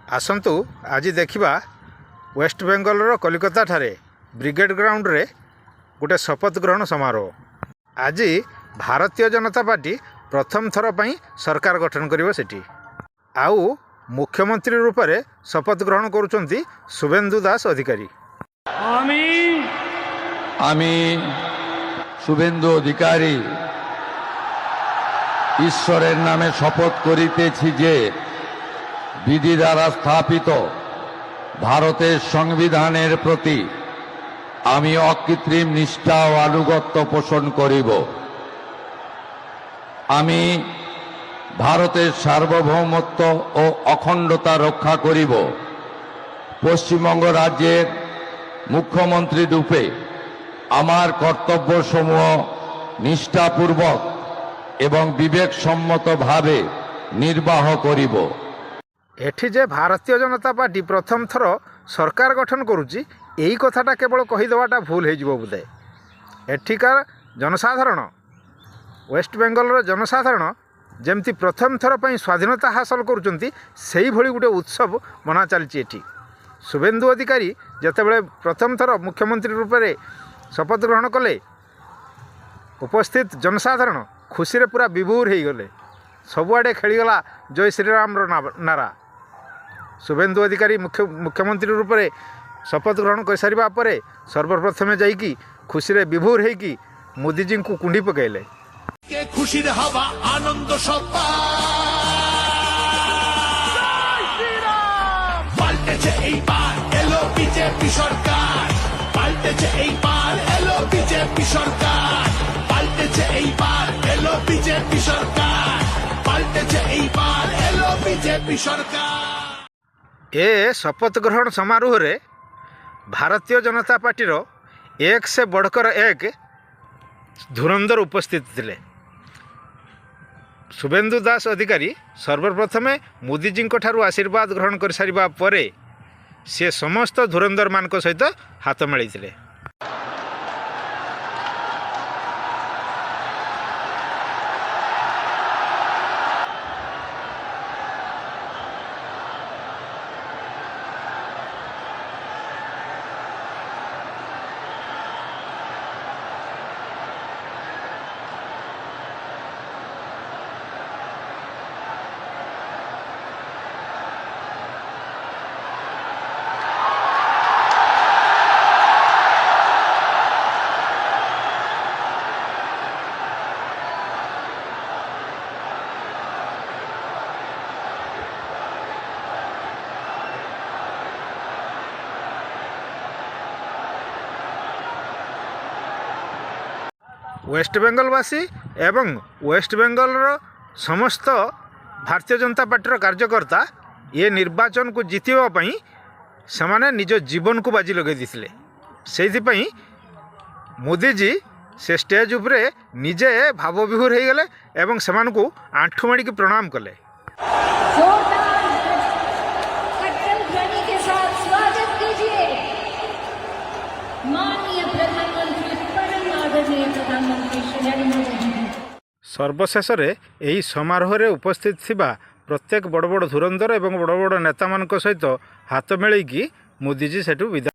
आसतु आज देखा वेस्ट बेंगल कलिकता ठारे ब्रिगेड ग्राउंड रे गोटे शपथ ग्रहण समारोह। आज भारतीय जनता पार्टी प्रथम थर पर सरकार गठन करिवो सेठी। आउ मुख्यमंत्री रूप में शपथ ग्रहण करुचंती शुभेन्दु दास अधिकारी। आमी शुभेन्दु अधिकारी ईश्वरेर नामे शपथ करितेछि जे विधि द्वारा स्थापित भारतेर संविधानेर प्रति आमी अकृत्रिम निष्ठा और आनुगत्य पोषण करिब। आमी भारतेर सार्वभौमत्व और अखंडता रक्षा करिब। पश्चिमबंग राज्येर मुख्यमंत्री रूपे आमार कर्तव्य समूह निष्ठापूर्वक एवं विवेकसम्मत भावे निर्वाह करिब। एठी जे भारतीय जनता पार्टी प्रथम थर सरकार गठन करुच्ची यही कथाटा केवल कहीदेवाटा भूल हो बोधे। एठिकार जनसाधारण वेस्ट बेंगल जनसाधारण जमती प्रथम थर पर स्वाधीनता हासिल करुँच से गोटे उत्सव मना चलती। एठी शुभेन्दु अधिकारी जितेबाला प्रथम थर मुख्यमंत्री रूप में शपथ ग्रहण कले उपस्थित जनसाधारण खुशी रे पूरा विभोर हो गले। सबुआडे खेलीगला जय श्रीराम नारा। शुभेन्दु अधिकारी मुख्यमंत्री रूप में शपथ ग्रहण कर सारिबा परे सर्वप्रथम जाइकी खुशी रे विभोर होइकी मोदी जी को कुंडी पकाइले। खुशी हवा आनंद पाल्टेছে এইবার এলো বিজেপি সরকার। পাল্টেছে এইবার এলো বিজেপি সরকার। পাল্টেছে এইবার এলো বিজেপি সরকার। পাল্টেছে এইবার এলো বিজেপি সরকার। ए शपथ ग्रहण समारोह रे भारतीय जनता पार्टी एक से बढ़कर एक धुरंधर उपस्थित थिले। शुभेन्दु दास अधिकारी सर्वप्रथमे मोदी जी ठारू आशीर्वाद ग्रहण कर सारिबा परे से समस्त धुरंधर मान सहित हाथ मिलाई थिले। वेस्ट बेंगलवासी एवं वेस्ट बेंगल समस्त भारतीय जनता पार्टी कार्यकर्ता ये निर्वाचन को जितवाई से माने निज जीवन को बाजी लगे देते। से मोदी जी से स्टेज उपरे निजे भाव विभोर हो गले एवं से आंठू माड़ी प्रणाम कले। सर्वशेष यही समारोह रे उपस्थित थिबा प्रत्येक बड़ बड़ धुरंधर एवं बड़ बड़ नेता मान सहित हाथ मिलैकी मोदी जी सेठू विदा